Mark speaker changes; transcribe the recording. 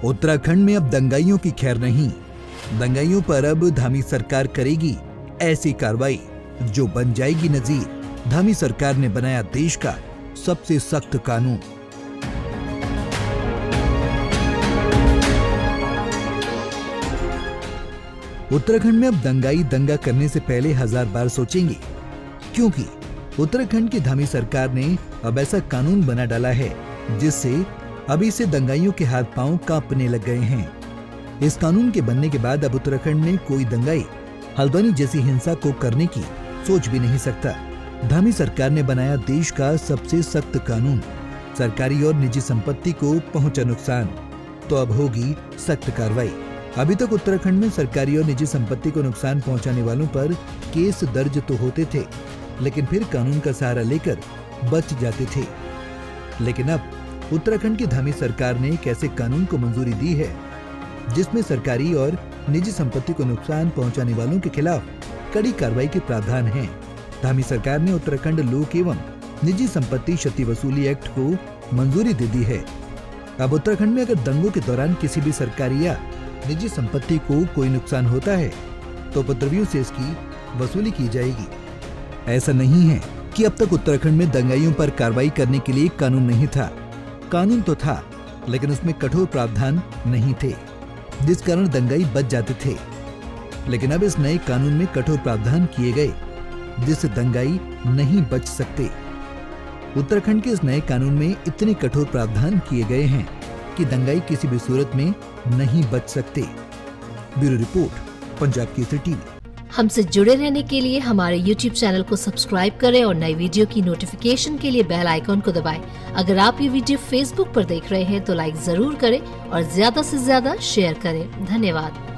Speaker 1: उत्तराखंड में अब दंगाइयों की खैर नहीं। दंगाइयों पर अब धामी सरकार करेगी ऐसी कार्रवाई जो बन जाएगी नजीर। धामी सरकार ने बनाया देश का सबसे सख्त कानून। उत्तराखंड में अब दंगाई दंगा करने से पहले 1000 बार सोचेंगे, क्योंकि उत्तराखंड की धामी सरकार ने अब ऐसा कानून बना डाला है जिससे अभी से दंगाइयों के हाथ पांव कांपने लग गए हैं। इस कानून के बनने के बाद अब उत्तराखंड में कोई दंगाई हल्द्वानी जैसी हिंसा को करने की सोच भी नहीं सकता। धामी सरकार ने बनाया देश का सबसे सख्त कानून। सरकारी और निजी संपत्ति को पहुंचा नुकसान तो अब होगी सख्त कार्रवाई। अभी तक उत्तराखंड में सरकारी और निजी संपत्ति को नुकसान पहुंचाने वालों पर केस दर्ज तो होते थे, लेकिन फिर कानून का सहारा लेकर बच जाते थे। लेकिन अब उत्तराखंड की धामी सरकार ने एक ऐसे कानून को मंजूरी दी है जिसमें सरकारी और निजी संपत्ति को नुकसान पहुंचाने वालों के खिलाफ कड़ी कार्रवाई के प्रावधान हैं। धामी सरकार ने उत्तराखंड लोक एवं निजी संपत्ति क्षति वसूली एक्ट को मंजूरी दे दी है। अब उत्तराखंड में अगर दंगों के दौरान किसी भी सरकारी या निजी संपत्ति को कोई नुकसान होता है तो उपद्रवियों से इसकी वसूली की जाएगी। ऐसा नहीं है कि अब तक उत्तराखंड में दंगाइयों पर कार्रवाई करने के लिए कानून नहीं था। कानून तो था, लेकिन उसमें कठोर प्रावधान नहीं थे, जिस कारण दंगाई बच जाते थे। लेकिन अब इस नए कानून में कठोर प्रावधान किए गए जिससे दंगाई नहीं बच सकते। उत्तराखंड के इस नए कानून में इतने कठोर प्रावधान किए गए हैं कि दंगाई किसी भी सूरत में नहीं बच सकते। Bureau report, Punjab Kesari TV.
Speaker 2: हमसे जुड़े रहने के लिए हमारे YouTube चैनल को सब्सक्राइब करें और नई वीडियो की नोटिफिकेशन के लिए बेल आइकॉन को दबाएं। अगर आप ये वीडियो Facebook पर देख रहे हैं तो लाइक जरूर करें और ज्यादा से ज्यादा शेयर करें। धन्यवाद।